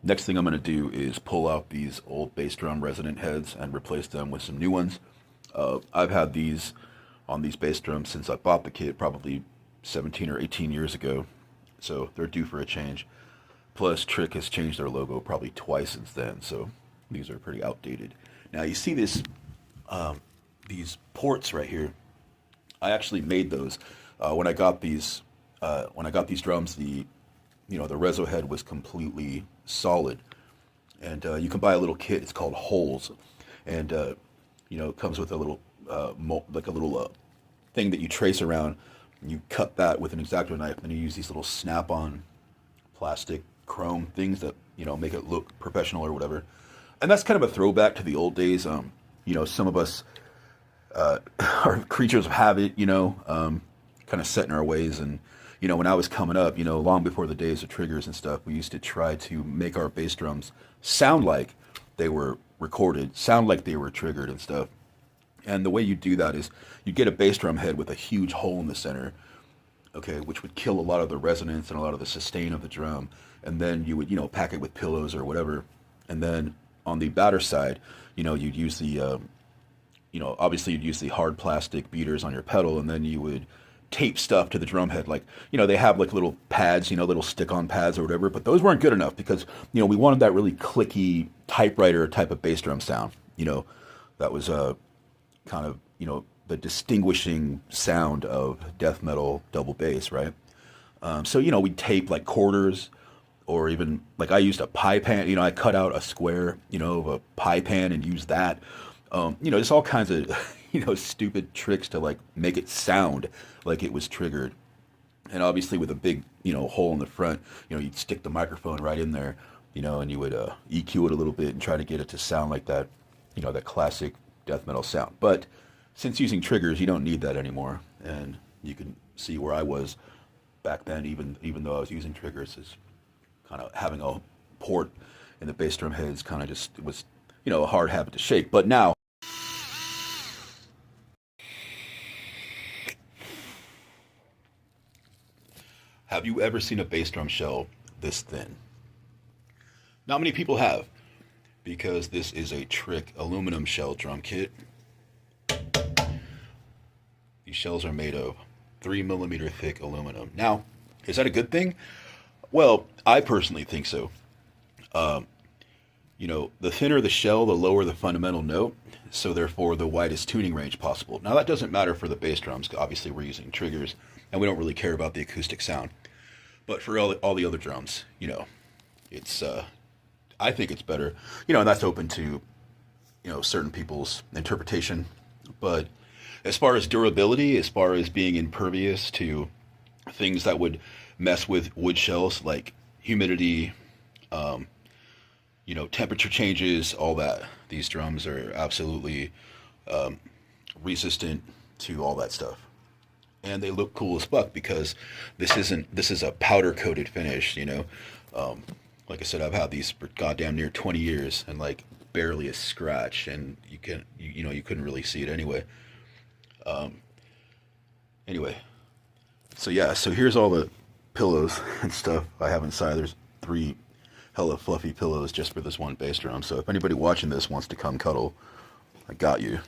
Next thing I'm going to do is pull out these old bass drum resonant heads and replace them with some new ones. I've had these on these bass drums since I bought the kit, probably 17 or 18 years ago. So they're due for a change. Plus, Trick has changed their logo probably twice since then, so these are pretty outdated. Now you see these ports right here. I actually made those when I got these. When I got these drums, the reso head was completely solid, and you can buy a little kit. It's called Holes, and it comes with a little like a little thing that you trace around. And you cut that with an X-Acto knife, and you use these little snap-on plastic chrome things that make it look professional or whatever. And that's kind of a throwback to the old days. Some of us are creatures of habit, kind of set in our ways. And when I was coming up, long before the days of triggers and stuff, we used to try to make our bass drums sound like they were recorded, sound like they were triggered and stuff. And the way you do that is you get a bass drum head with a huge hole in the center, okay, which would kill a lot of the resonance and a lot of the sustain of the drum. And then you would, pack it with pillows or whatever. And then on the batter side, you'd use the, obviously you'd use the hard plastic beaters on your pedal, and then you would tape stuff to the drum head. Like, they have like little pads, little stick-on pads or whatever, but those weren't good enough because, we wanted that really clicky typewriter type of bass drum sound, that was kind of, the distinguishing sound of death metal double bass, right? So, we'd tape like quarters, or even like I used a pie pan, I cut out a square, of a pie pan and used that. Just all kinds of, stupid tricks to like make it sound like it was triggered. And obviously with a big, hole in the front, you'd stick the microphone right in there, and you would EQ it a little bit and try to get it to sound like that, that classic death metal sound. But since using triggers, you don't need that anymore. And you can see where I was back then, even though I was using triggers, is kind of having a port in the bass drum heads kind of just, it was, a hard habit to shake. But now, have you ever seen a bass drum shell this thin? Not many people have, because this is a Trick aluminum shell drum kit. These shells are made of 3 millimeter thick aluminum. Now, is that a good thing? Well, I personally think so. The thinner the shell, the lower the fundamental note, so therefore the widest tuning range possible. Now, that doesn't matter for the bass drums. Obviously, we're using triggers, and we don't really care about the acoustic sound. But for all the other drums, it's I think it's better. And that's open to certain people's interpretation. But as far as durability, as far as being impervious to things that would mess with wood shells like humidity, temperature changes, all that, these drums are absolutely resistant to all that stuff. And they look cool as fuck because this is a powder coated finish, like I said, I've had these for goddamn near 20 years and like barely a scratch, and you couldn't really see it anyway. Anyway, so yeah, so here's all the pillows and stuff I have inside. There's 3 hella fluffy pillows just for this one bass drum. So if anybody watching this wants to come cuddle, I got you.